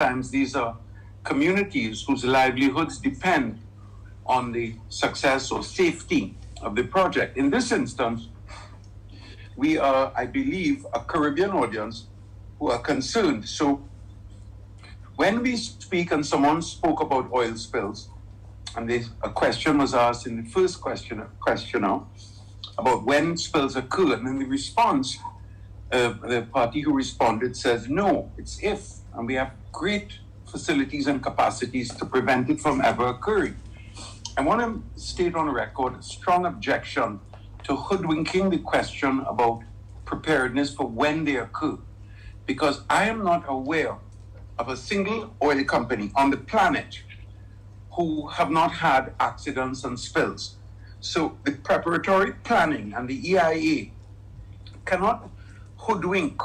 Sometimes these are communities whose livelihoods depend on the success or safety of the project. In this instance, we are, I believe, a Caribbean audience who are concerned. So when we speak and someone spoke about oil spills, and a question was asked in the first questioner about when spills occur, and in the response, the party who responded says, no, it's if, and we have great facilities and capacities to prevent it from ever occurring. I want to state on record a strong objection to hoodwinking the question about preparedness for when they occur, because I am not aware of a single oil company on the planet who have not had accidents and spills. So the preparatory planning and the EIA cannot hoodwink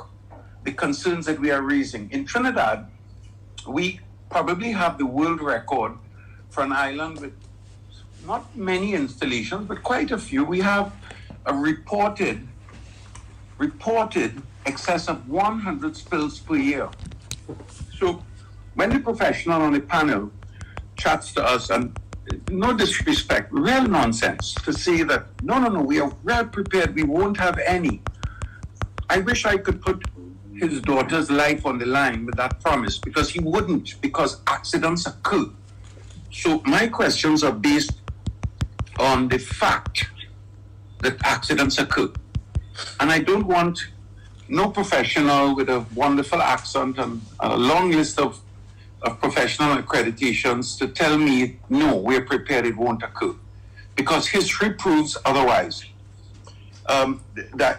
the concerns that we are raising. In Trinidad, we probably have the world record for an island with not many installations, but quite a few. We have a reported excess of 100 spills per year. So when the professional on the panel chats to us, and no disrespect, real nonsense, to say that, no, we are well prepared, we won't have any. I wish I could put his daughter's life on the line with that promise, because he wouldn't, because accidents occur. So my questions are based on the fact that accidents occur. And I don't want no professional with a wonderful accent and a long list of professional accreditations to tell me, no, we're prepared, it won't occur. Because history proves otherwise.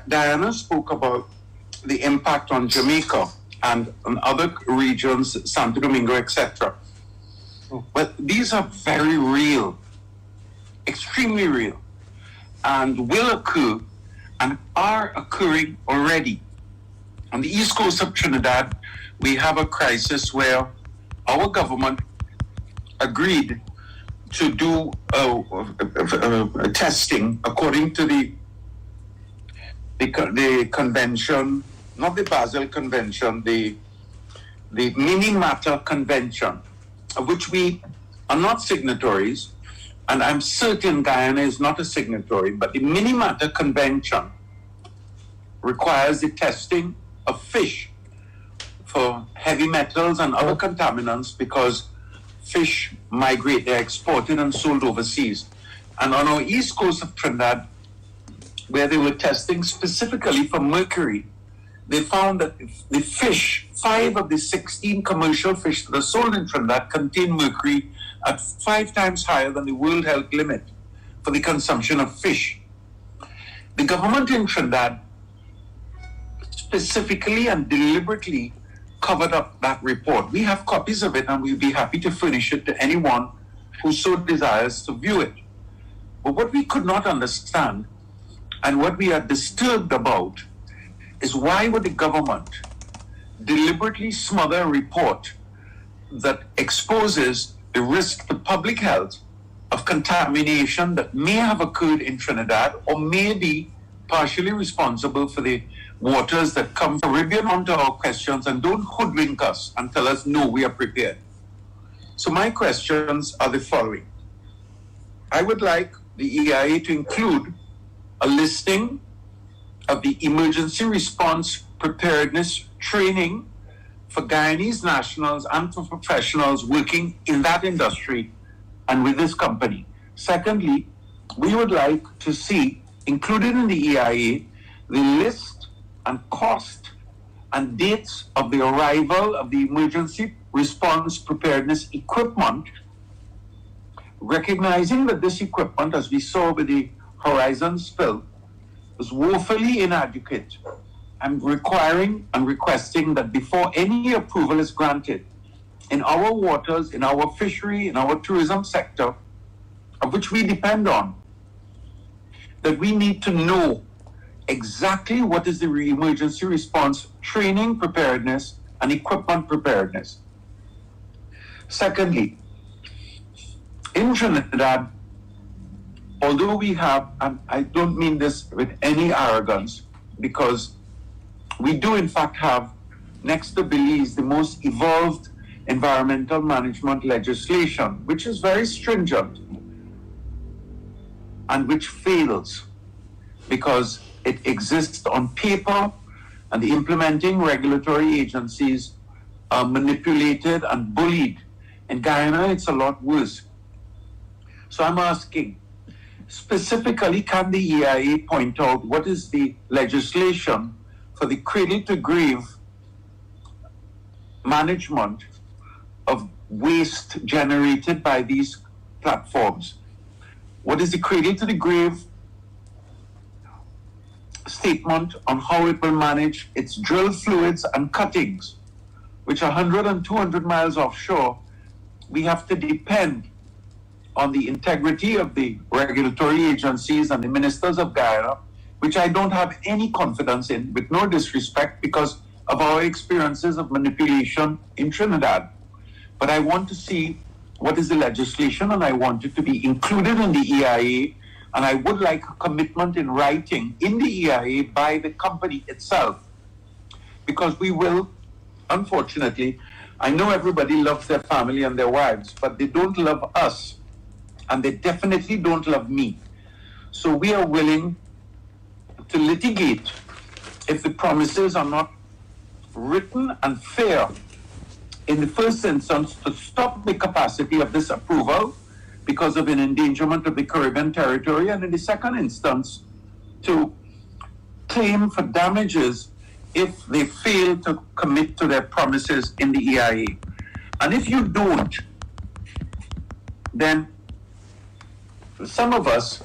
Diana spoke about the impact on Jamaica and on other regions, Santo Domingo, etc. But these are very real, extremely real, and will occur and are occurring already. On the east coast of Trinidad, we have a crisis where our government agreed to do testing according to the convention, not the Basel Convention, the Mini Matter Convention, of which we are not signatories, and I'm certain Guyana is not a signatory, but the Mini Matter Convention requires the testing of fish for heavy metals and other contaminants, because fish migrate, they're exported and sold overseas. And on our east coast of Trinidad, where they were testing specifically for mercury, they found that the fish, 5 of the 16 commercial fish that are sold in Trinidad, contain mercury at 5 times higher than the World Health limit for the consumption of fish. The government in Trinidad specifically and deliberately covered up that report. We have copies of it, and we'll be happy to furnish it to anyone who so desires to view it. But what we could not understand, and what we are disturbed about, is why would the government deliberately smother a report that exposes the risk to public health of contamination that may have occurred in Trinidad or may be partially responsible for the waters that come from Caribbean onto our questions, and don't hoodwink us and tell us, no, we are prepared. So my questions are the following. I would like the EIA to include a listing of the emergency response preparedness training for Guyanese nationals and for professionals working in that industry and with this company. Secondly, we would like to see included in the EIA the list and cost and dates of the arrival of the emergency response preparedness equipment, recognizing that this equipment, as we saw with the Horizon spill, was woefully inadequate, and requiring and requesting that before any approval is granted in our waters, in our fishery, in our tourism sector, of which we depend on, that we need to know exactly what is the emergency response training preparedness and equipment preparedness. Secondly, in Trinidad, although we have, and I don't mean this with any arrogance, because we do in fact have, next to Belize, the most evolved environmental management legislation, which is very stringent and which fails because it exists on paper and the implementing regulatory agencies are manipulated and bullied. In Guyana, it's a lot worse. So I'm asking, specifically, can the EIA point out what is the legislation for the cradle-to-grave management of waste generated by these platforms? What is the cradle-to-the-grave statement on how it will manage its drill fluids and cuttings, which are 100 and 200 miles offshore? We have to depend on the integrity of the regulatory agencies and the ministers of Guyana, which I don't have any confidence in, with no disrespect, because of our experiences of manipulation in Trinidad. But I want to see what is the legislation, and I want it to be included in the EIA, and I would like a commitment in writing in the EIA by the company itself, because we will, unfortunately, I know everybody loves their family and their wives, but they don't love us, and they definitely don't love me. So we are willing to litigate if the promises are not written and fair. In the first instance, to stop the capacity of this approval because of an endangerment of the Caribbean territory, and in the second instance, to claim for damages if they fail to commit to their promises in the EIA. And if you don't, then some of us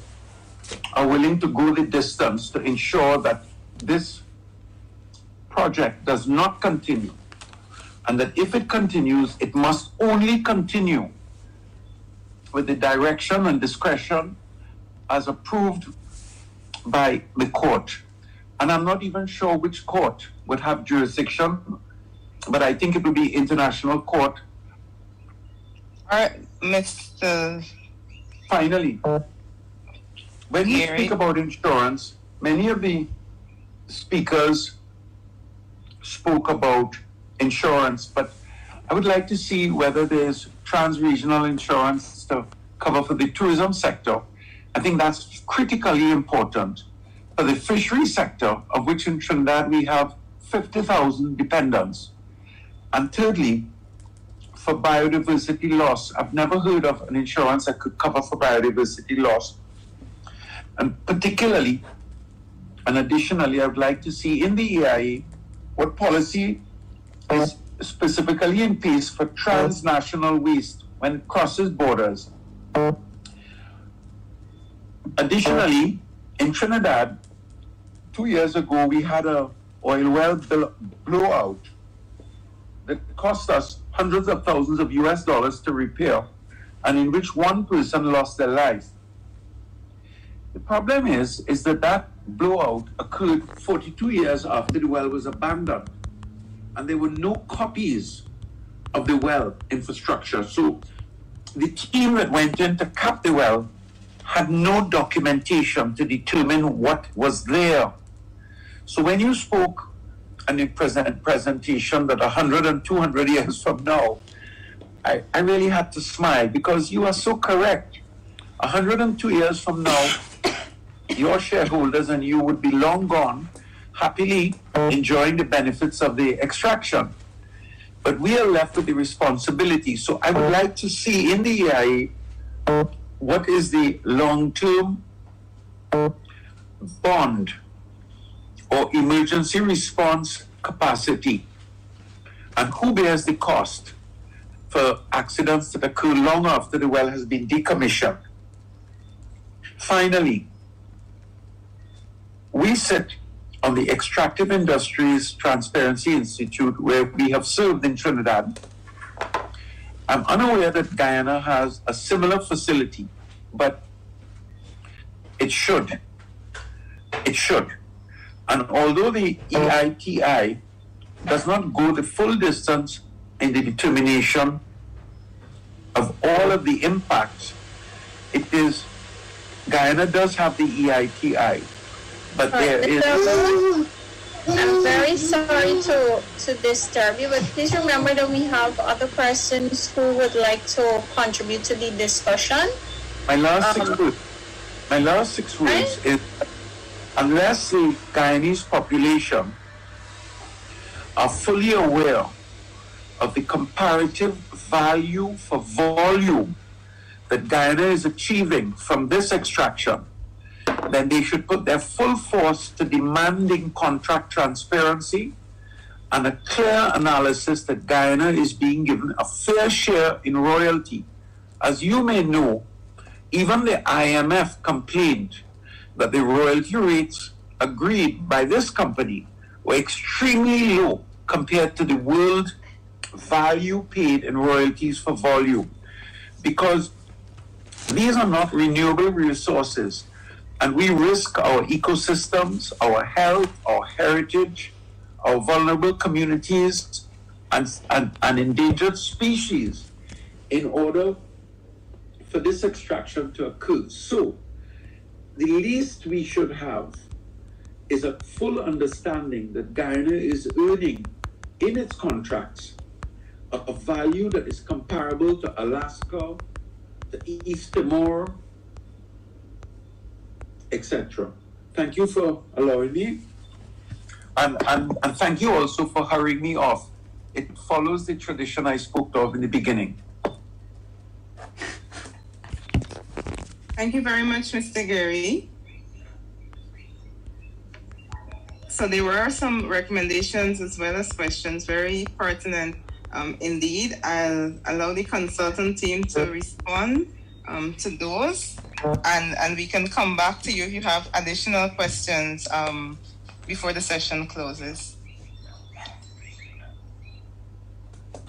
are willing to go the distance to ensure that this project does not continue, and that if it continues, it must only continue with the direction and discretion as approved by the court. And I'm not even sure which court would have jurisdiction, but I think it would be international court. All right, Mr. Finally, when we speak about insurance, many of the speakers spoke about insurance, but I would like to see whether there's trans-regional insurance to cover for the tourism sector. I think that's critically important for the fishery sector, of which in Trinidad we have 50,000 dependents. And thirdly, for biodiversity loss. I've never heard of an insurance that could cover for biodiversity loss. And particularly, and additionally, I would like to see in the EIA what policy is specifically in place for transnational waste when it crosses borders. Additionally, in Trinidad, 2 years ago, we had a oil well blowout that cost us hundreds of thousands of US dollars to repair, and in which one person lost their life. The problem is that blowout occurred 42 years after the well was abandoned, and there were no copies of the well infrastructure. So the team that went in to cap the well had no documentation to determine what was there. So when you spoke in a presentation that 100 and 200 years from now, I really had to smile, because you are so correct. 102 years from now, your shareholders and you would be long gone, happily enjoying the benefits of the extraction. But we are left with the responsibility. So I would like to see in the EIA what is the long-term bond or emergency response capacity, and who bears the cost for accidents that occur long after the well has been decommissioned. Finally, we sit on the Extractive Industries Transparency Institute, where we have served in Trinidad. I'm unaware that Guyana has a similar facility, but it should. It should. And although the EITI does not go the full distance in the determination of all of the impacts, Guyana does have the EITI, but there is I'm very sorry to disturb you, but please remember that we have other persons who would like to contribute to the discussion. My last 6 words is, unless the Guyanese population are fully aware of the comparative value for volume that Guyana is achieving from this extraction, then they should put their full force to demanding contract transparency and a clear analysis that Guyana is being given a fair share in royalty. As you may know, even the IMF complained that the royalty rates agreed by this company were extremely low compared to the world value paid in royalties for volume, because these are not renewable resources, and we risk our ecosystems, our health, our heritage, our vulnerable communities, and endangered species in order for this extraction to occur. So, the least we should have is a full understanding that Guyana is earning in its contracts a value that is comparable to Alaska, to East Timor, etc. Thank you for allowing me. And thank you also for hurrying me off. It follows the tradition I spoke of in the beginning. Thank you very much, Mr. Gary. So there were some recommendations as well as questions, very pertinent indeed. I'll allow the consultant team to respond to those, and we can come back to you if you have additional questions before the session closes.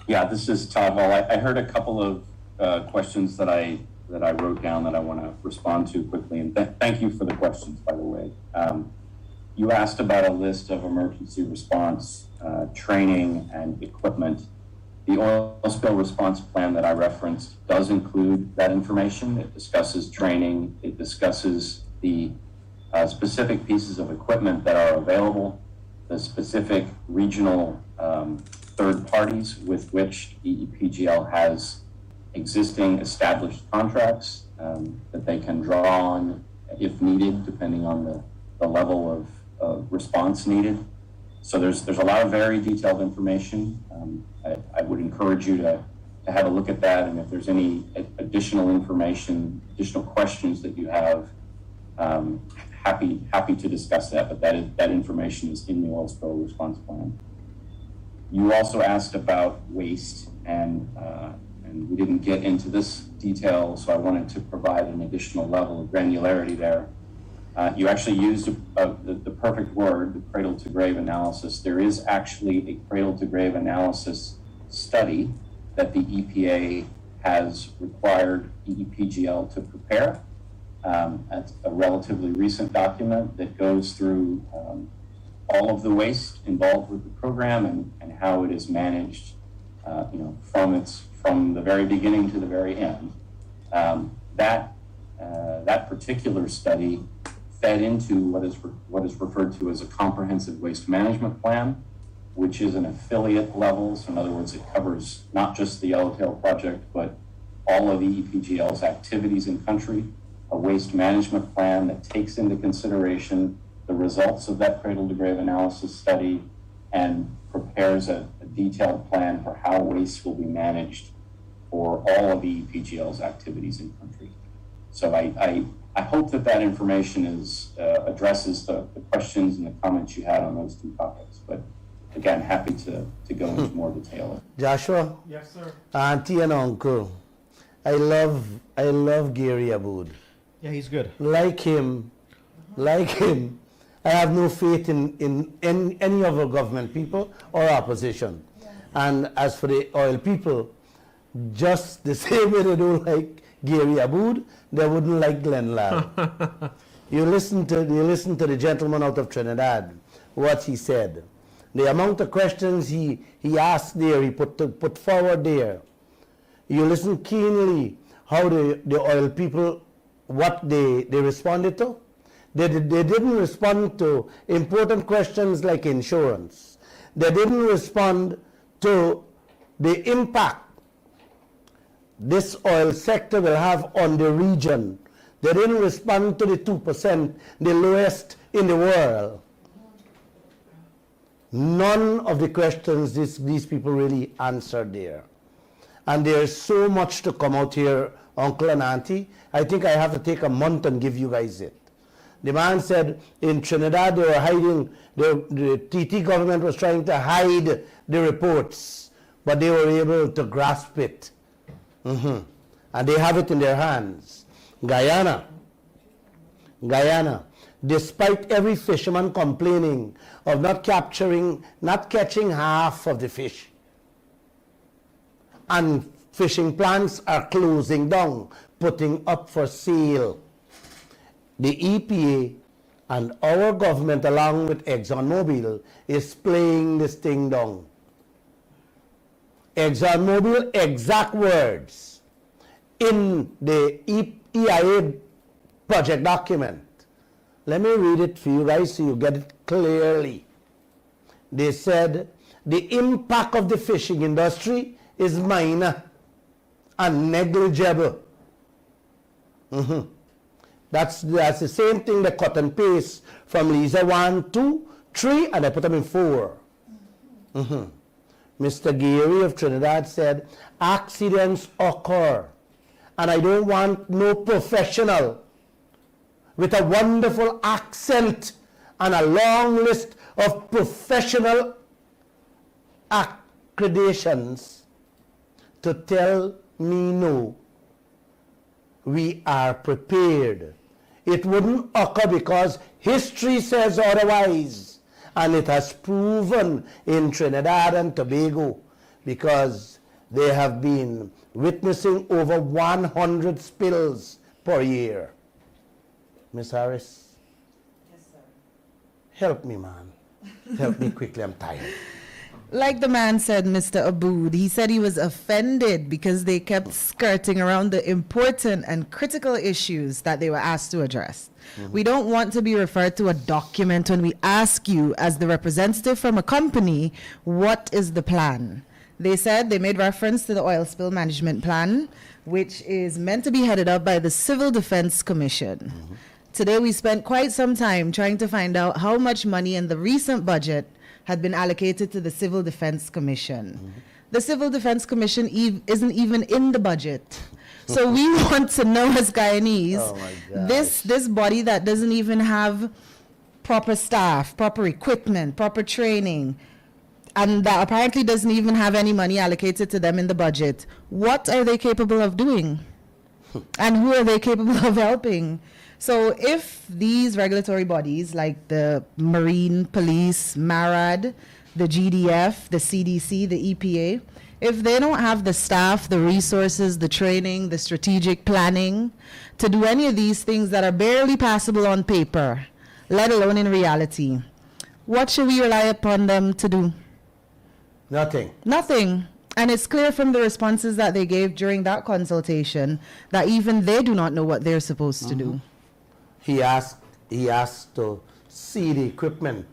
Yeah, this is Todd Hall. I heard a couple of questions that I wrote down that I want to respond to quickly, and thank you for the questions, by the way. You asked about a list of emergency response training and equipment. The oil spill response plan that I referenced does include that information. It discusses training. It discusses the specific pieces of equipment that are available, the specific regional third parties with which EEPGL has existing established contracts that they can draw on if needed, depending on the level of response needed. So there's a lot of very detailed information. I would encourage you to have a look at that, and if there's any additional information, additional questions that you have, happy to discuss that, but that information is in the oil spill response plan. You also asked about waste, and we didn't get into this detail, so I wanted to provide an additional level of granularity there. You actually used the perfect word, the cradle-to-grave analysis. There is actually a cradle-to-grave analysis study that the EPA has required EEPGL to prepare. That's a relatively recent document that goes through all of the waste involved with the program and how it is managed, from the very beginning to the very end. That particular study fed into what is referred to as a comprehensive waste management plan, which is an affiliate level. So in other words, it covers not just the Yellowtail project, but all of EEPGL's activities in country, a waste management plan that takes into consideration the results of that cradle-to-grave analysis study and prepares a detailed plan for how waste will be managed for all of EEPGL's activities in country. So I hope that information addresses the questions and the comments you had on those two topics. But again, happy to go into more detail. Joshua? Yes, sir. Auntie and uncle, I love Gary Aboud. Yeah, he's good. Like him, I have no faith in any of our government people or opposition. And as for the oil people, just the same way they don't like Gary Aboud, they wouldn't like Glenn Lal. You listen to the gentleman out of Trinidad, what he said. The amount of questions he asked there, he put forward there. You listen keenly how the oil people, what they responded to. They didn't respond to important questions like insurance. They didn't respond to the impact this oil sector will have on the region. They didn't respond to the 2%, the lowest in the world. None of the questions these people really answered there. And there's so much to come out here, Uncle and Auntie. I think I have to take a month and give you guys it. The man said in Trinidad they were hiding, the TT government was trying to hide the reports, but they were able to grasp it. And they have it in their hands. Guyana, despite every fisherman complaining of not catching half of the fish, and fishing plants are closing down, putting up for sale. The EPA and our government, along with ExxonMobil, is playing this thing down. ExxonMobil exact words in the EIA project document. Let me read it for you guys so you get it clearly. They said the impact of the fishing industry is minor and negligible. That's the same thing they cut and paste from Lisa 1, 2, 3, and I put them in 4. Mr. Geary of Trinidad said, accidents occur, and I don't want no professional with a wonderful accent and a long list of professional accreditations to tell me no. We are prepared. It wouldn't occur because history says otherwise. And it has proven in Trinidad and Tobago because they have been witnessing over 100 spills per year. Miss Harris? Yes, sir. Help me, man. Help me quickly, I'm tired. Like the man said, Mr. Aboud, he said he was offended because they kept skirting around the important and critical issues that they were asked to address. We don't want to be referred to a document when we ask you, as the representative from a company, what is the plan? They said they made reference to the oil spill management plan, which is meant to be headed up by the Civil Defense Commission. Today we spent quite some time trying to find out how much money in the recent budget had been allocated to the Civil Defense Commission. The Civil Defense Commission isn't even in the budget. So we want to know as Guyanese, this body that doesn't even have proper staff, proper equipment, proper training, and that apparently doesn't even have any money allocated to them in the budget, what are they capable of doing? And who are they capable of helping? So if these regulatory bodies like the Marine Police, MARAD, the GDF, the CDC, the EPA, if they don't have the staff, the resources, the training, the strategic planning to do any of these things that are barely passable on paper, let alone in reality, what should we rely upon them to do? Nothing. Nothing. And it's clear from the responses that they gave during that consultation that even they do not know what they're supposed to do. He asked to see the equipment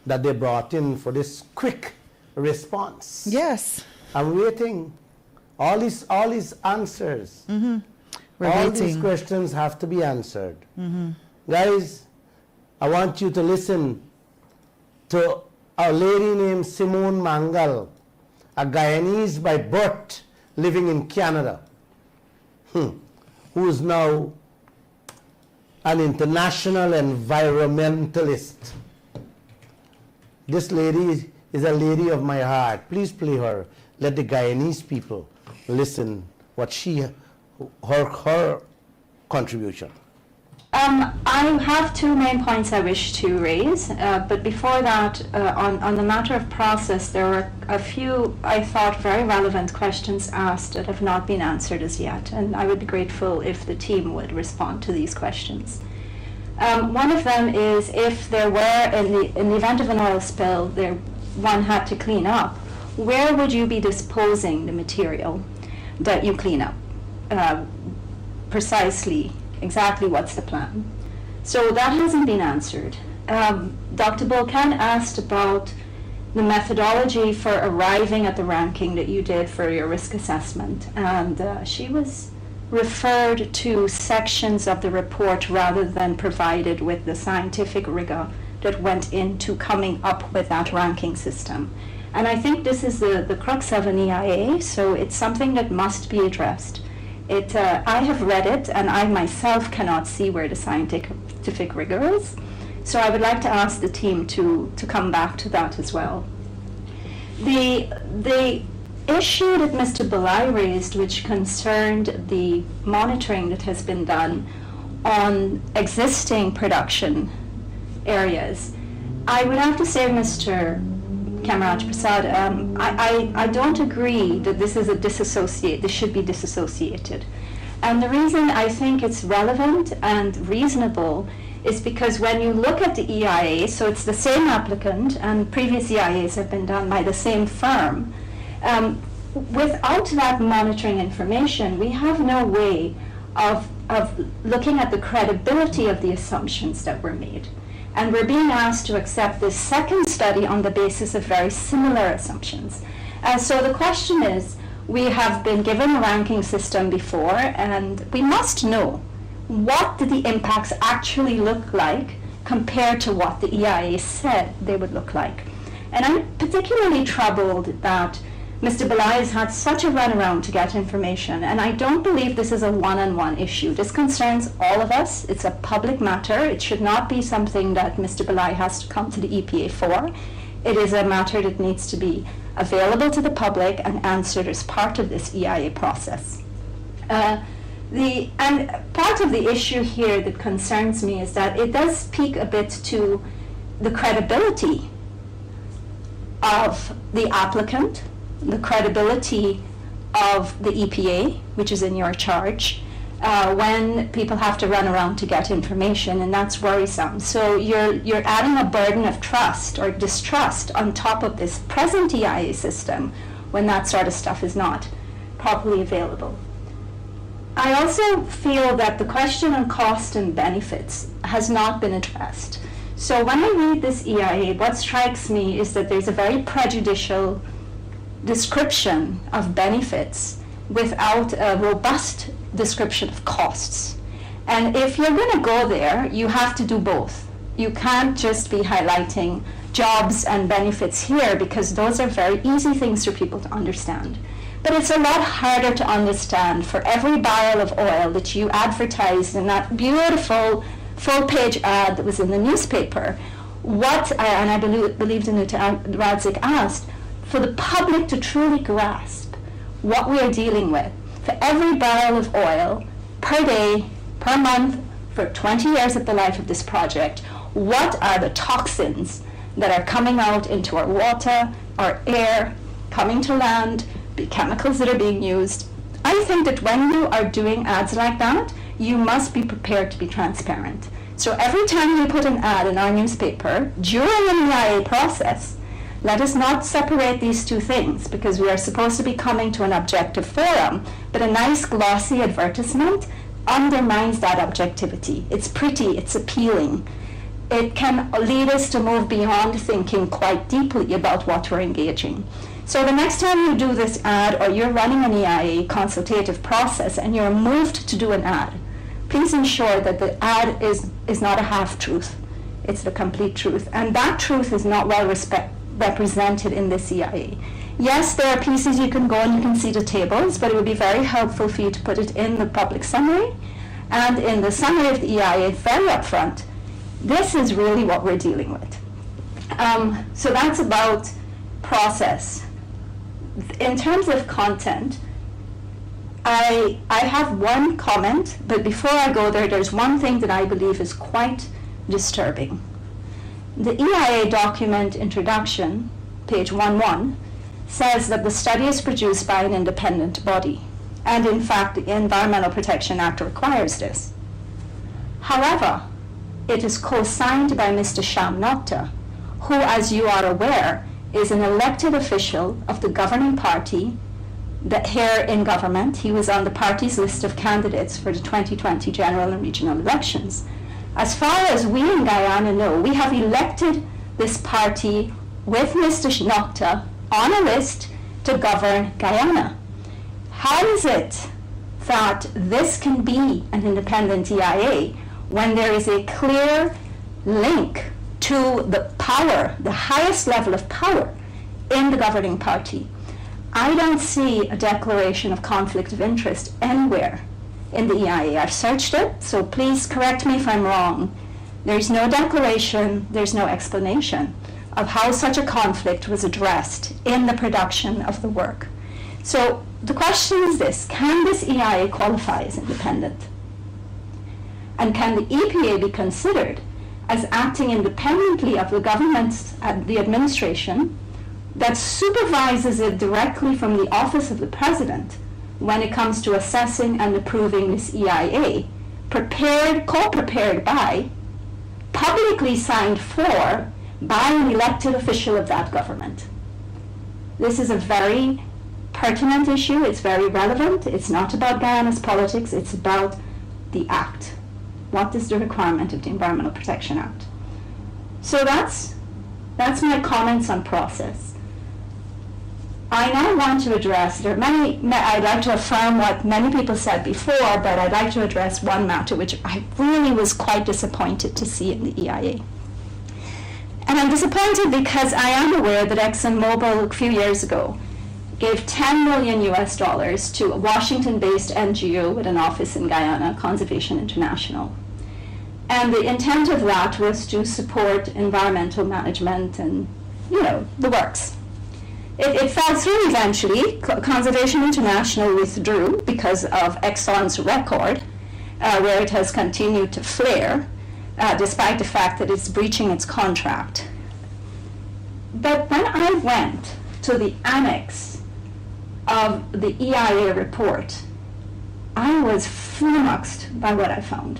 that they brought in for this quick response. Yes. I'm waiting. All these answers. We're all waiting. these questions have to be answered. Guys, I want you to listen to a lady named Simone Mangal, a Guyanese by birth living in Canada, who is now an international environmentalist. This lady is a lady of my heart. Please play her. Let the Guyanese people listen what her contribution. I have two main points I wish to raise, but before that, on the matter of process, there were a few, I thought, very relevant questions asked that have not been answered as yet, and I would be grateful if the team would respond to these questions. One of them is, if there were, in the event of an oil spill, one had to clean up, where would you be disposing the material that you clean up? Precisely. Exactly what's the plan? So that hasn't been answered. Dr. Bulkan asked about the methodology for arriving at the ranking that you did for your risk assessment, and she was referred to sections of the report rather than provided with the scientific rigor that went into coming up with that ranking system. And I think this is the crux of an EIA, so it's something that must be addressed. I have read it, and I myself cannot see where the scientific rigor is. So I would like to ask the team to come back to that as well. The issue that Mr. Belay raised, which concerned the monitoring that has been done on existing production areas, I would have to say, Mr. Kamaraj Prasad, I don't agree that this should be disassociated. And the reason I think it's relevant and reasonable is because when you look at the EIA, so it's the same applicant and previous EIAs have been done by the same firm, without that monitoring information, we have no way of looking at the credibility of the assumptions that were made. And we're being asked to accept this second study on the basis of very similar assumptions. So the question is, we have been given a ranking system before, and we must know what did the impacts actually look like compared to what the EIA said they would look like. And I'm particularly troubled that Mr. Belay has had such a runaround to get information, and I don't believe this is a one-on-one issue. This concerns all of us. It's a public matter. It should not be something that Mr. Belay has to come to the EPA for. It is a matter that needs to be available to the public and answered as part of this EIA process. And part of the issue here that concerns me is that it does speak a bit to the credibility of the applicant, the credibility of the EPA, which is in your charge, when people have to run around to get information, and that's worrisome. So you're adding a burden of trust or distrust on top of this present EIA system when that sort of stuff is not properly available. I also feel that the question on cost and benefits has not been addressed. So when I read this EIA, what strikes me is that there's a very prejudicial description of benefits without a robust description of costs. And if you're going to go there, you have to do both. You can't just be highlighting jobs and benefits here, because those are very easy things for people to understand. But it's a lot harder to understand for every barrel of oil that you advertised in that beautiful full-page ad that was in the newspaper. And I believe Danuta Radzik asked, for the public to truly grasp what we are dealing with. For every barrel of oil, per day, per month, for 20 years of the life of this project, what are the toxins that are coming out into our water, our air, coming to land, the chemicals that are being used? I think that when you are doing ads like that, you must be prepared to be transparent. So every time you put an ad in our newspaper, during an EIA process, let us not separate these two things, because we are supposed to be coming to an objective forum, but a nice glossy advertisement undermines that objectivity. It's pretty, it's appealing. It can lead us to move beyond thinking quite deeply about what we're engaging. So the next time you do this ad, or you're running an EIA consultative process and you're moved to do an ad, please ensure that the ad is not a half-truth. It's the complete truth. And that truth is not well represented in this EIA. Yes, there are pieces you can go and you can see the tables, but it would be very helpful for you to put it in the public summary and in the summary of the EIA very upfront. This is really what we're dealing with. So that's about process. In terms of content, I have one comment, but before I go there, there's one thing that I believe is quite disturbing. The EIA document introduction, page 11, says that the study is produced by an independent body, and in fact the Environmental Protection Act requires this. However, it is co-signed by Mr. Shyam Nokta, who, as you are aware, is an elected official of the governing party that here in government. He was on the party's list of candidates for the 2020 general and regional elections. As far as we in Guyana know, we have elected this party with Mr. Nocta on a list to govern Guyana. How is it that this can be an independent EIA when there is a clear link to the power, the highest level of power in the governing party? I don't see a declaration of conflict of interest anywhere in the EIA. I've searched it, so please correct me if I'm wrong. There's no declaration, there's no explanation of how such a conflict was addressed in the production of the work. So the question is this: can this EIA qualify as independent? And can the EPA be considered as acting independently of the government, the administration, that supervises it directly from the office of the president when it comes to assessing and approving this EIA, co-prepared by, publicly signed for, by an elected official of that government? This is a very pertinent issue. It's very relevant. It's not about Guyana's politics. It's about the act. What is the requirement of the Environmental Protection Act? So that's my comments on process. I now want to address, there are many, I'd like to affirm what many people said before, but I'd like to address one matter which I really was quite disappointed to see in the EIA. And I'm disappointed because I am aware that ExxonMobil a few years ago gave $10 million to a Washington-based NGO with an office in Guyana, Conservation International. And the intent of that was to support environmental management and, the works. It fell through eventually. Conservation International withdrew because of Exxon's record, where it has continued to flare, despite the fact that it's breaching its contract. But when I went to the annex of the EIA report, I was flummoxed by what I found.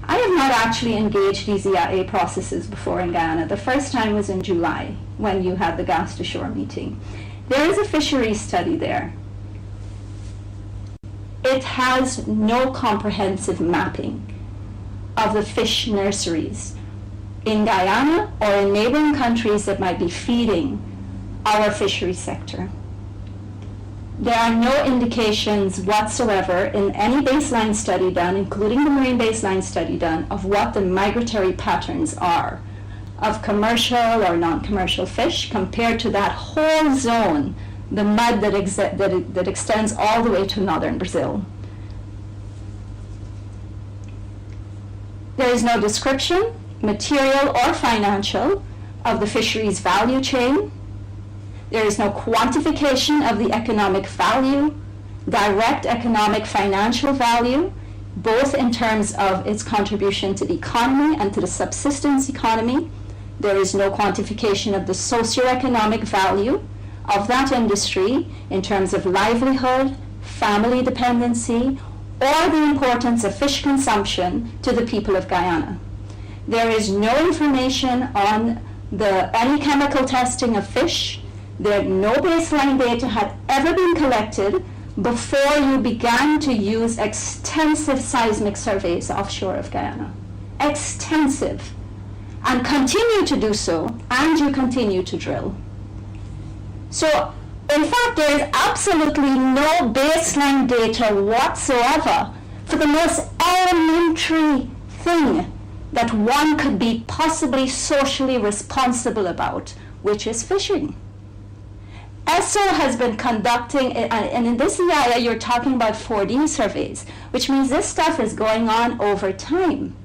I have not actually engaged these EIA processes before in Guyana. The first time was in July, when you had the gas to shore meeting. There is a fisheries study there. It has no comprehensive mapping of the fish nurseries in Guyana or in neighboring countries that might be feeding our fisheries sector. There are no indications whatsoever in any baseline study done, including the marine baseline study done, of what the migratory patterns are of commercial or non-commercial fish compared to that whole zone, the mud that extends all the way to northern Brazil. There is no description, material or financial, of the fisheries value chain. There is no quantification of the economic value, direct economic financial value, both in terms of its contribution to the economy and to the subsistence economy. There is no quantification of the socioeconomic value of that industry in terms of livelihood, family dependency, or the importance of fish consumption to the people of Guyana. There is no information on any chemical testing of fish. No baseline data had ever been collected before you began to use extensive seismic surveys offshore of Guyana. Extensive. And continue to do so, and you continue to drill. So, in fact, there is absolutely no baseline data whatsoever for the most elementary thing that one could be possibly socially responsible about, which is fishing. ESSO has been conducting, and in this EIA you're talking about 4D surveys, which means this stuff is going on over time.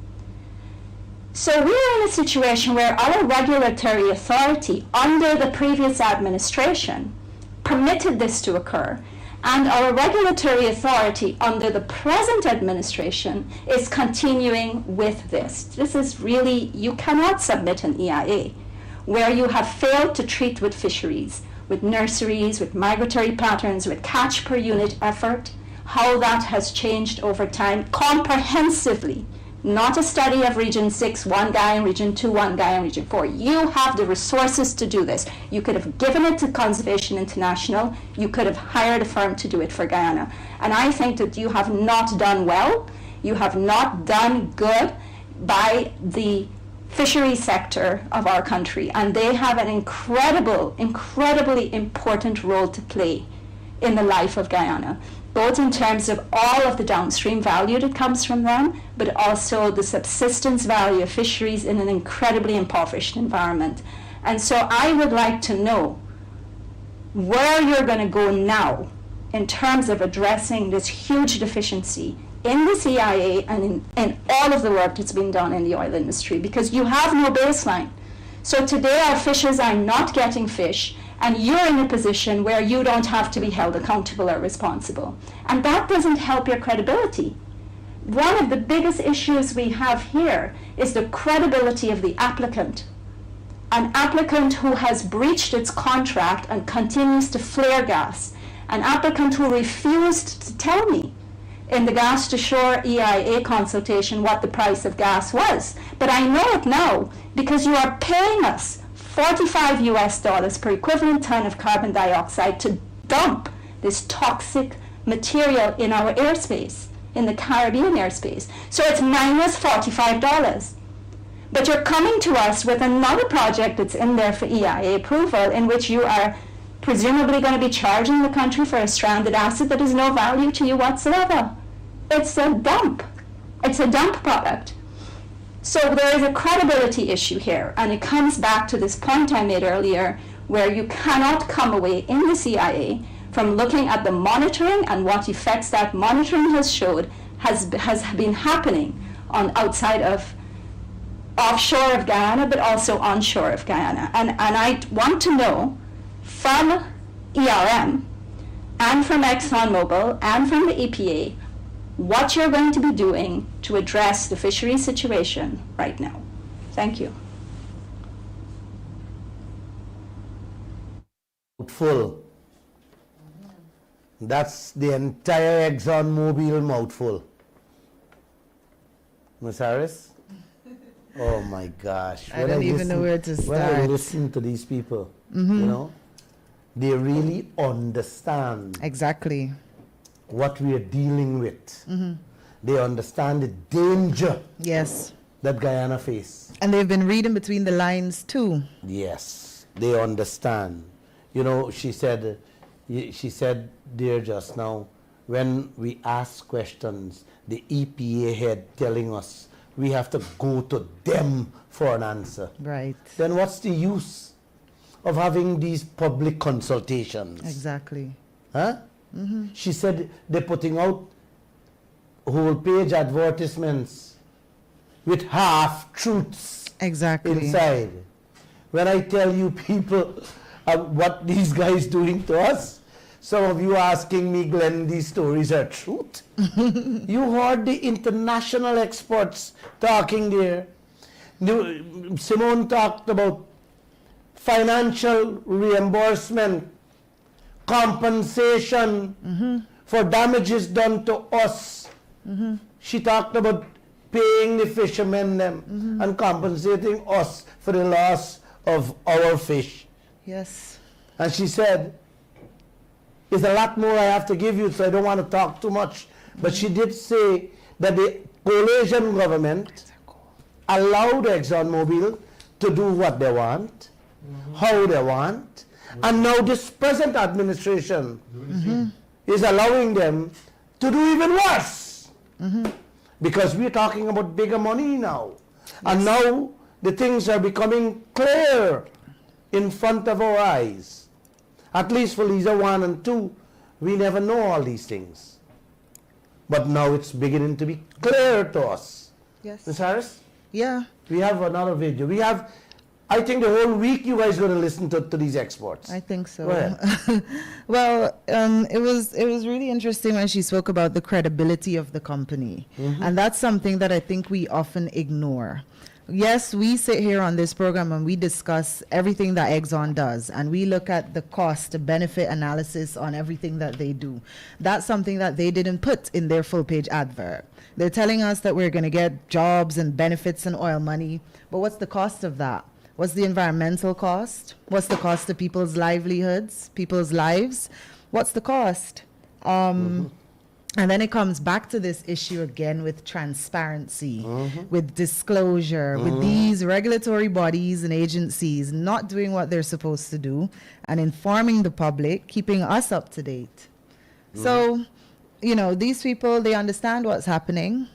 So we're in a situation where our regulatory authority under the previous administration permitted this to occur, and our regulatory authority under the present administration is continuing with this. This is really, you cannot submit an EIA where you have failed to treat with fisheries, with nurseries, with migratory patterns, with catch per unit effort, how that has changed over time comprehensively. Not a study of Region 6, one guy, in Region 2, one guy, in Region 4. You have the resources to do this. You could have given it to Conservation International. You could have hired a firm to do it for Guyana. And I think that you have not done well. You have not done good. by the fishery sector of our country, and they have an incredibly important role to play in the life of Guyana, both in terms of all of the downstream value that comes from them, but also the subsistence value of fisheries in an incredibly impoverished environment. And so I would like to know where you're going to go now in terms of addressing this huge deficiency in the CIA and in all of the work that's being done in the oil industry, because you have no baseline. So today our fishers are not getting fish, and you're in a position where you don't have to be held accountable or responsible. And that doesn't help your credibility. One of the biggest issues we have here is the credibility of the applicant. An applicant who has breached its contract and continues to flare gas. An applicant who refused to tell me in the Gas to Shore EIA consultation what the price of gas was. But I know it now because you are paying us $45 per equivalent ton of carbon dioxide to dump this toxic material in our airspace, in the Caribbean airspace. So it's minus $45. But you're coming to us with another project that's in there for EIA approval, in which you are presumably going to be charging the country for a stranded asset that has no value to you whatsoever. It's a dump. It's a dump product. So there is a credibility issue here, and it comes back to this point I made earlier, where you cannot come away in the CIA from looking at the monitoring and what effects that monitoring has showed has been happening on outside of offshore of Guyana, but also onshore of Guyana. And I want to know from ERM and from ExxonMobil and from the EPA what you're going to be doing to address the fishery situation right now. Thank you. Mouthful. That's the entire ExxonMobil mouthful. Ms. Harris? Oh my gosh. I don't even know where to When I start. listen to these people, you know, they really understand Exactly. what we are dealing with. They understand the danger Yes. that Guyana face. And they've been reading between the lines too. Yes, they understand. You know, she said there just now, when we ask questions, the EPA head telling us we have to go to them for an answer. Right. Then what's the use of having these public consultations? Exactly. Huh? She said they're putting out whole page advertisements with half truths Exactly. inside. When I tell you people what these guys doing to us, some of you asking me, Glenn, these stories are truth. You heard the international experts talking there. Simone talked about financial reimbursement, compensation for damages done to us. She talked about paying the fishermen them and compensating us for the loss of our fish. Yes. And she said, there's a lot more I have to give you, so I don't want to talk too much. But she did say that the coalition government allowed ExxonMobil to do what they want, how they want, and now this present administration is allowing them to do even worse. Because we're talking about bigger money now. And now the things are becoming clear in front of our eyes. At least for Lisa 1 and 2, we never know all these things. But now it's beginning to be clear to us. Yes. Ms. Harris, Yeah. we have another video. We have, I think the whole week you guys are going to listen to these experts. I think so. Go ahead. Well, it was really interesting when she spoke about the credibility of the company, and that's something that I think we often ignore. Yes, we sit here on this program and we discuss everything that Exxon does, and we look at the cost benefit analysis on everything that they do. That's something that they didn't put in their full page advert. They're telling us that we're going to get jobs and benefits and oil money, but what's the cost of that? What's the environmental cost? What's the cost of people's livelihoods, people's lives? What's the cost? And then it comes back to this issue again with transparency, with disclosure, with these regulatory bodies and agencies not doing what they're supposed to do and informing the public, keeping us up to date. So, you know, these people, they understand what's happening.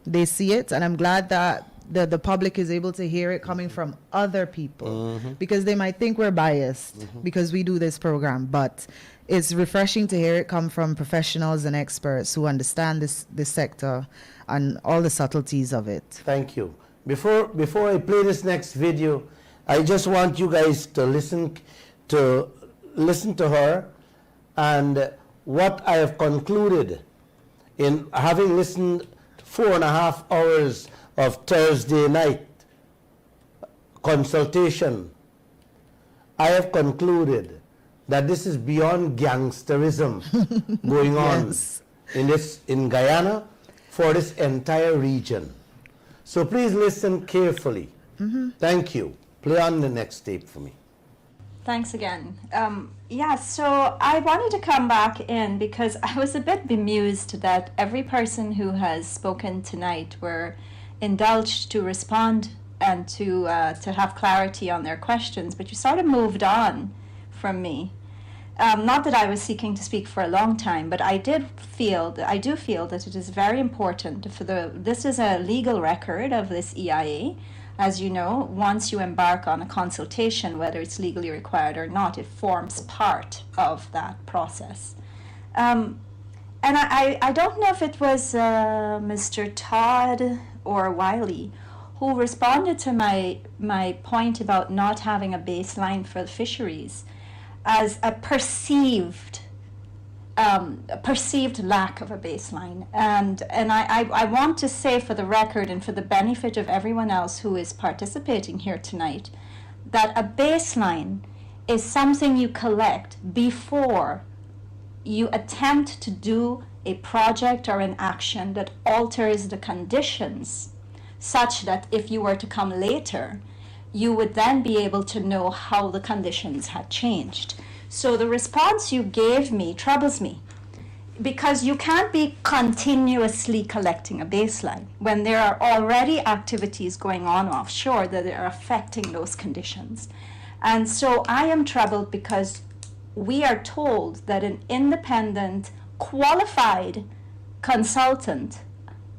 They see it. And I'm glad that the public is able to hear it coming from other people because they might think we're biased because we do this program. But it's refreshing to hear it come from professionals and experts who understand this sector and all the subtleties of it. Thank you. Before I play this next video, I just want you guys to listen to her and what I have concluded in having listened 4.5 hours of Thursday night consultation. I have concluded that this is beyond gangsterism going on in Guyana for this entire region. So please listen carefully. Thank you. Play on the next tape for me. Thanks again. So I wanted to come back in because I was a bit bemused that every person who has spoken tonight were indulged to respond and to have clarity on their questions, but you sort of moved on from me. Not that I was seeking to speak for a long time, but I do feel that it is very important this is a legal record of this EIA. As you know, once you embark on a consultation, whether it's legally required or not, it forms part of that process. And I don't know if it was Mr. Todd or Wiley who responded to my point about not having a baseline for the fisheries as a perceived lack of a baseline. And I want to say for the record and for the benefit of everyone else who is participating here tonight, that a baseline is something you collect before you attempt to do a project or an action that alters the conditions such that if you were to come later, you would then be able to know how the conditions had changed. So the response you gave me troubles me because you can't be continuously collecting a baseline when there are already activities going on offshore that are affecting those conditions. And so I am troubled because we are told that an independent, qualified consultant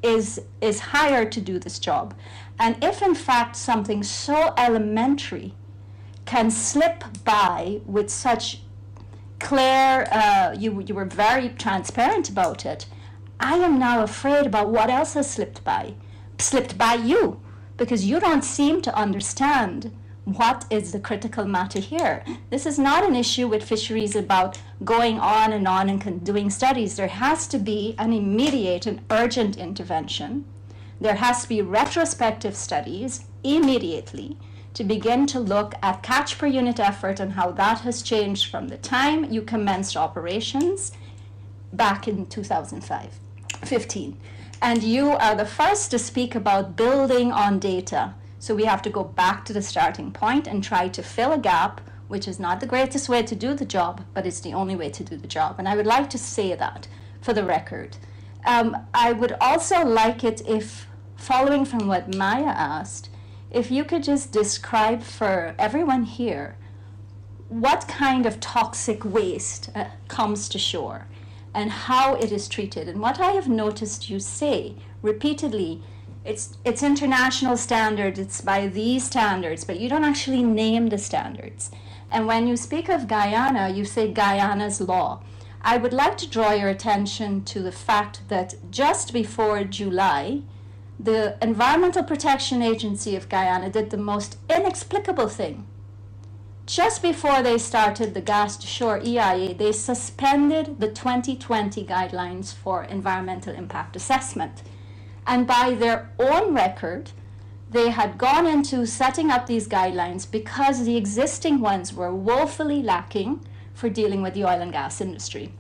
is hired to do this job. And if in fact something so elementary can slip by with such clear, you were very transparent about it, I am now afraid about what else has slipped by you, because you don't seem to understand what is the critical matter here. This is not an issue with fisheries about going on and doing studies. There has to be an immediate and urgent intervention. There has to be retrospective studies immediately to begin to look at catch per unit effort and how that has changed from the time you commenced operations back in 2015. And you are the first to speak about building on data. So we have to go back to the starting point and try to fill a gap, which is not the greatest way to do the job, but it's the only way to do the job. And I would like to say that for the record. I would also like it if, following from what Maya asked, if you could just describe for everyone here what kind of toxic waste comes to shore and how it is treated. And what I have noticed you say repeatedly, it's international standards, it's by these standards, but you don't actually name the standards. And when you speak of Guyana, you say Guyana's law. I would like to draw your attention to the fact that just before July, the Environmental Protection Agency of Guyana did the most inexplicable thing. Just before they started the Gas to Shore EIA, they suspended the 2020 guidelines for environmental impact assessment. And by their own record, they had gone into setting up these guidelines because the existing ones were woefully lacking for dealing with the oil and gas industry.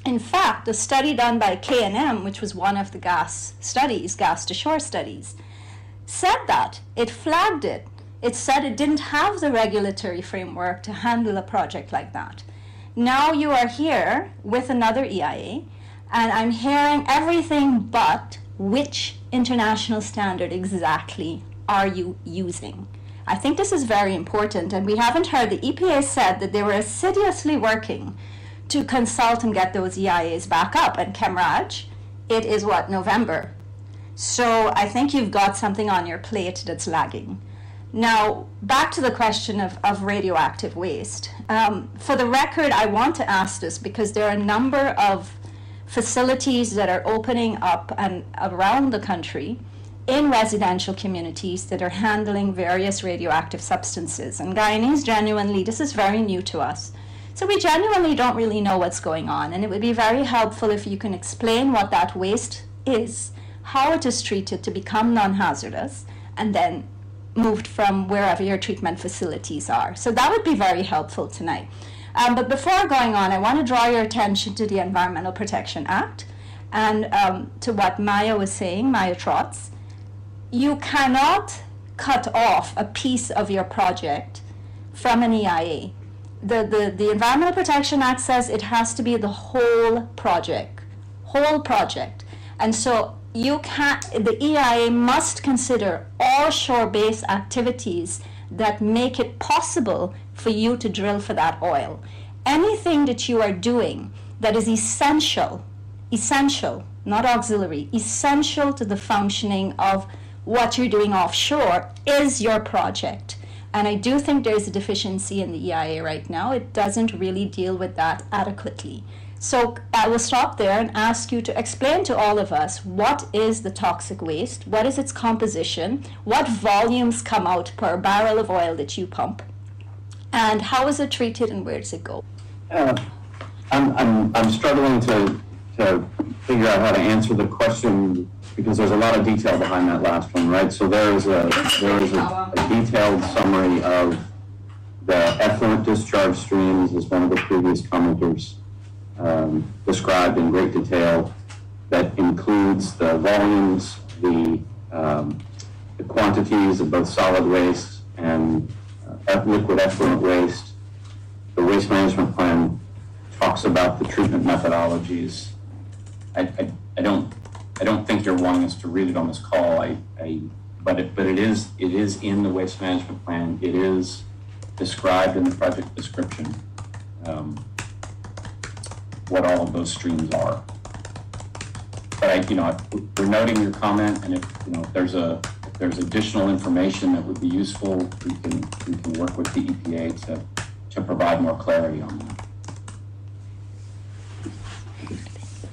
In fact, the study done by K&M, which was one of the gas to shore studies, said that. It flagged it. It said it didn't have the regulatory framework to handle a project like that. Now you are here with another EIA, And I'm hearing everything but which international standard exactly are you using? I think this is very important, and we haven't heard. The EPA said that they were assiduously working to consult and get those EIAs back up. And Kemraj, it is what, November? So I think you've got something on your plate that's lagging. Now, back to the question of radioactive waste. For the record, I want to ask this because there are a number of facilities that are opening up and around the country in residential communities that are handling various radioactive substances. And Guyanese, genuinely, this is very new to us. So we genuinely don't really know what's going on. And it would be very helpful if you can explain what that waste is, how it is treated to become non-hazardous, and then moved from wherever your treatment facilities are. So that would be very helpful tonight. But before going on, I want to draw your attention to the Environmental Protection Act and to what Maya was saying, Maya Trotz. You cannot cut off a piece of your project from an EIA. The Environmental Protection Act says it has to be the whole project. And so the EIA must consider all shore-based activities that make it possible for you to drill for that oil. Anything that you are doing that is essential, not auxiliary, essential to the functioning of what you're doing offshore is your project. And I do think there's a deficiency in the EIA right now. It doesn't really deal with that adequately. So I will stop there and ask you to explain to all of us, what is the toxic waste? What is its composition? What volumes come out per barrel of oil that you pump? And how is it treated and where does it go? I'm struggling to figure out how to answer the question because there's a lot of detail behind that last one, right? So there is a detailed summary of the effluent discharge streams, as one of the previous commenters described in great detail, that includes the volumes, the quantities of both solid waste and liquid effluent waste. The waste management plan talks about the treatment methodologies. I don't think you're wanting us to read it on this call. But it is in the waste management plan. It is described in the project description what all of those streams are. But we're noting your comment, and if there's additional information that would be useful, we can work with the EPA to provide more clarity on that.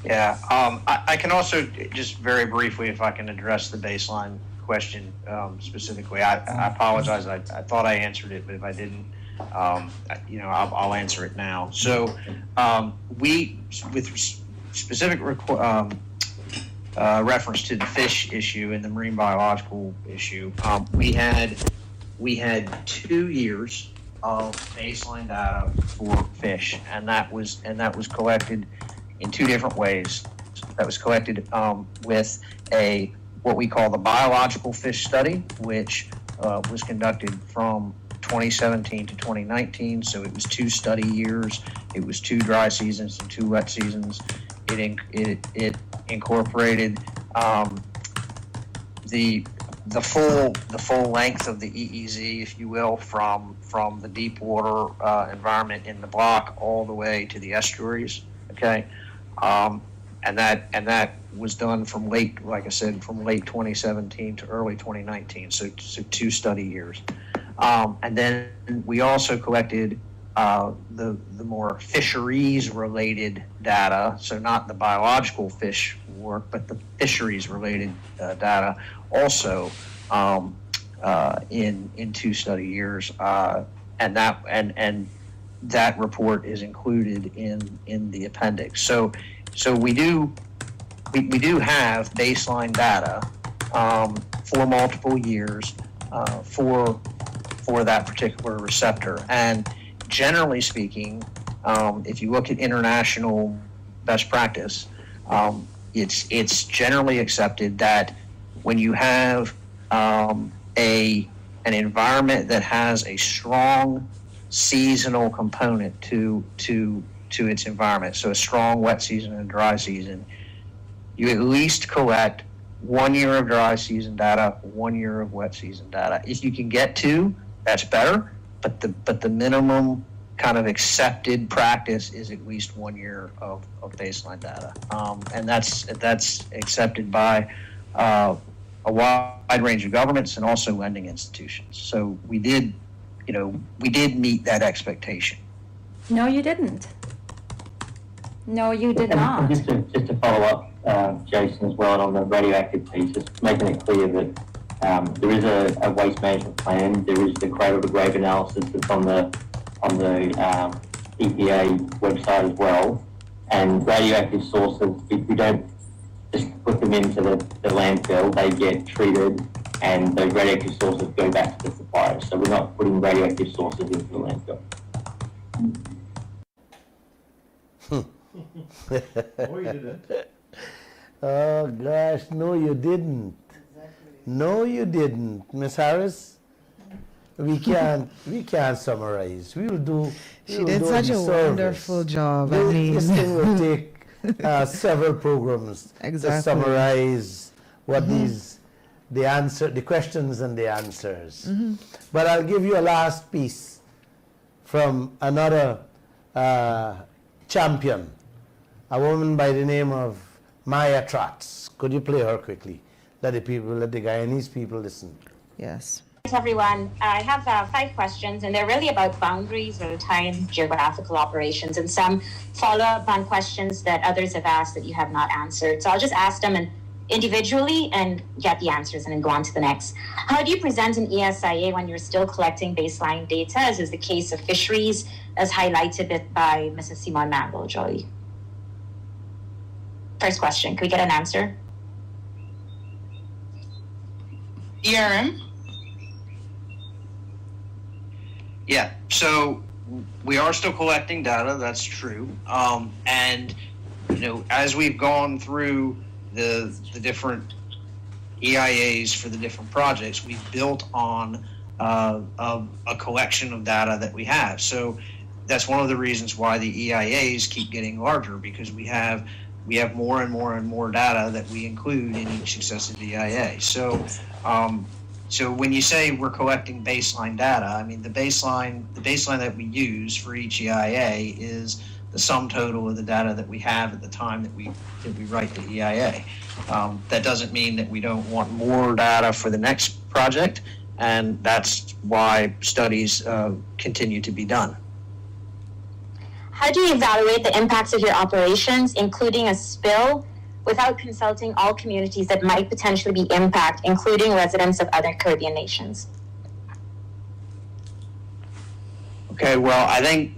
Yeah, I can also, just very briefly, if I can address the baseline question specifically. I apologize. I thought I answered it, but if I didn't, I'll answer it now. So we, with specific reference to the fish issue and the marine biological issue, we had 2 years of baseline data for fish, and that was collected in 2 different ways. That was collected with what we call the biological fish study, which was conducted from 2017 to 2019. So it was 2 study years. It was 2 dry seasons and 2 wet seasons. It incorporated the full length of the EEZ, if you will, from the deep water environment in the block all the way to the estuaries. Okay. And that was done from late 2017 to early 2019, so 2 study years. And then we also collected the more fisheries-related data, so not the biological fish work, but the fisheries-related data also in 2 study years, and that report is included in the appendix. So we do have baseline data for multiple years for that particular receptor. And generally speaking, if you look at international best practice, it's generally accepted that when you have an environment that has a strong seasonal component to to its environment, so a strong wet season and a dry season, you at least collect 1 year of dry season data, 1 year of wet season data. If you can get 2, that's better, but the minimum kind of accepted practice is at least 1 year of baseline data. And that's accepted by a wide range of governments and also lending institutions. So we did meet that expectation. No, you didn't. No, you did not. Just to follow up, Jason, as well, on the radioactive piece, just making it clear that there is a waste management plan. There is the cradle to grave analysis that's on the EPA website as well. And radioactive sources, if we don't just put them into the landfill, they get treated, and those radioactive sources go back to the suppliers. So we're not putting radioactive sources into the landfill. Oh, you didn't. Oh gosh, no, you didn't. No, you didn't, Miss Harris. We can't summarize. She did such a wonderful job. This thing will take several programs Exactly. to summarize what the questions and the answers. But I'll give you a last piece from another champion, a woman by the name of Maya Trotz. Could you play her quickly? Let the Guyanese people listen. Yes. Thanks, everyone. I have 5 questions, and they're really about boundaries or time, geographical operations, and some follow-up on questions that others have asked that you have not answered. So I'll just ask them individually and get the answers and then go on to the next. How do you present an ESIA when you're still collecting baseline data, as is the case of fisheries, as highlighted by Mrs. Simon Mangle-Joly? First question, can we get an answer? ERM? Yeah, so we are still collecting data, that's true. And, as we've gone through the different EIAs for the different projects, we've built on a collection of data that we have. So that's one of the reasons why the EIAs keep getting larger, because we have more and more and more data that we include in each successive EIA. So when you say we're collecting baseline data, I mean the baseline that we use for each EIA is the sum total of the data that we have at the time that we write the EIA. That doesn't mean that we don't want more data for the next project, and that's why studies continue to be done. How do you evaluate the impacts of your operations, including a spill, without consulting all communities that might potentially be impacted, including residents of other Caribbean nations? Okay, well, I think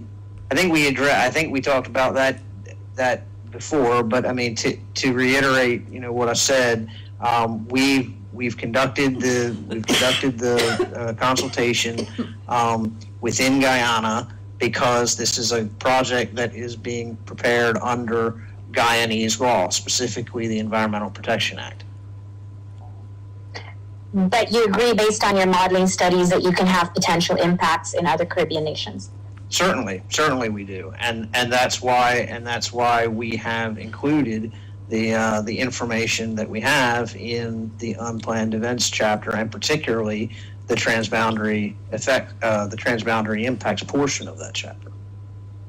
we talked about that before, but I mean to reiterate, what I said, we've conducted the consultation within Guyana, because this is a project that is being prepared under Guyanese law, specifically the Environmental Protection Act. But you agree, based on your modeling studies, that you can have potential impacts in other Caribbean nations? Certainly we do, and that's why we have included the information that we have in the unplanned events chapter, and particularly the transboundary impacts portion of that chapter.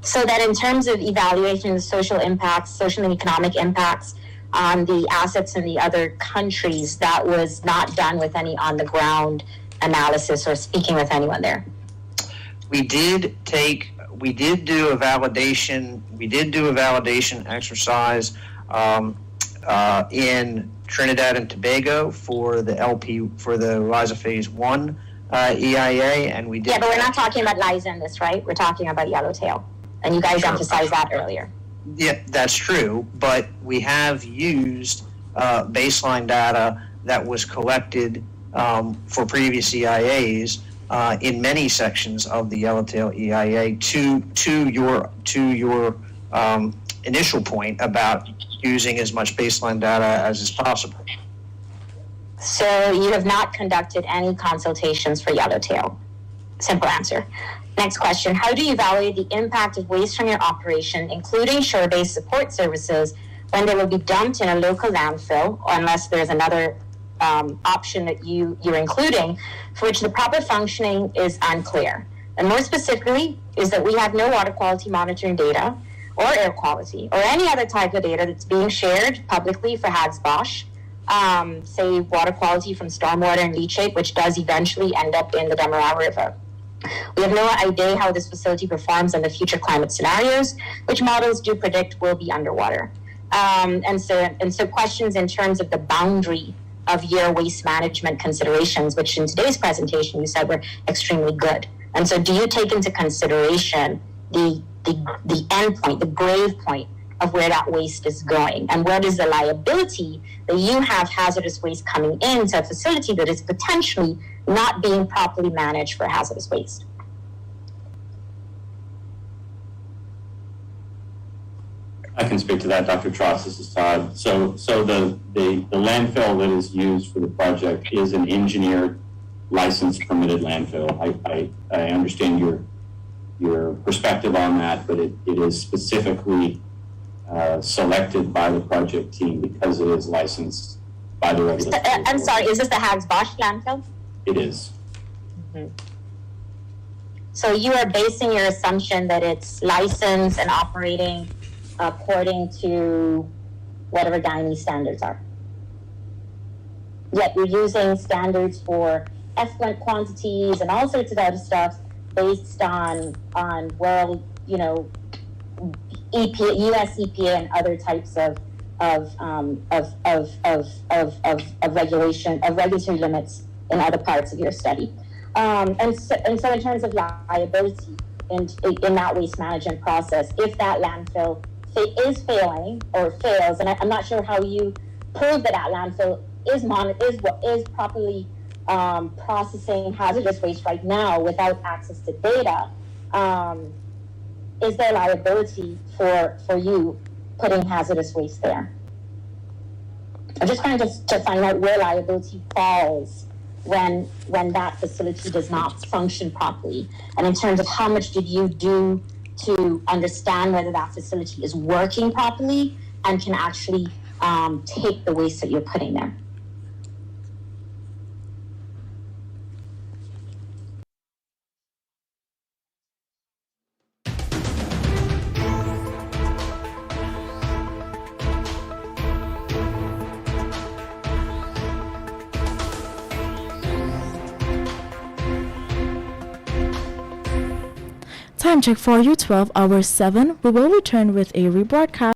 So that in terms of evaluating the social impacts, social and economic impacts on the assets in the other countries, that was not done with any on-the-ground analysis or speaking with anyone there? We did do a validation exercise in Trinidad and Tobago for the LISA Phase 1 EIA, and we did. Yeah, but we're not talking about LISA in this, right? We're talking about yellowtail, and you guys emphasized that earlier. Yeah, that's true, but we have used baseline data that was collected for previous EIAs in many sections of the yellowtail EIA to your initial point about using as much baseline data as is possible. So you have not conducted any consultations for yellowtail? Simple answer. Next question, how do you evaluate the impact of waste from your operation, including shore-based support services, when they will be dumped in a local landfill, unless there's another option that you're including, for which the proper functioning is unclear? And more specifically, is that we have no water quality monitoring data or air quality or any other type of data that's being shared publicly for Hags-Bosch, say water quality from stormwater and leachate, which does eventually end up in the Demerara River. We have no idea how this facility performs under future climate scenarios, which models do predict will be underwater. And so questions in terms of the boundary of your waste management considerations, which in today's presentation you said were extremely good. And so do you take into consideration the end point, the grave point of where that waste is going? And what is the liability that you have hazardous waste coming into a facility that is potentially not being properly managed for hazardous waste? I can speak to that, Dr. Trotz. This is Todd. So the landfill that is used for the project is an engineered, licensed, permitted landfill. I understand your perspective on that, but it is specifically selected by the project team because it is licensed by the regulatory I'm sorry, authority. is this the Hags-Bosch landfill? It is. Mm-hmm. So you are basing your assumption that it's licensed and operating according to whatever Guyanese standards are. Yet you're using standards for effluent quantities and all sorts of other stuff based on world, EPA, US EPA and other types of regulation, of regulatory limits in other parts of your study. And so in terms of liability in that waste management process, if that landfill is failing or fails, and I'm not sure how you prove that that landfill is properly processing hazardous waste right now without access to data, is there liability for you putting hazardous waste there? I'm just trying to find out where liability falls when that facility does not function properly, and in terms of how much did you do to understand whether that facility is working properly and can actually take the waste that you're putting there. Time check for you, 12 hours 7. We will return with a rebroadcast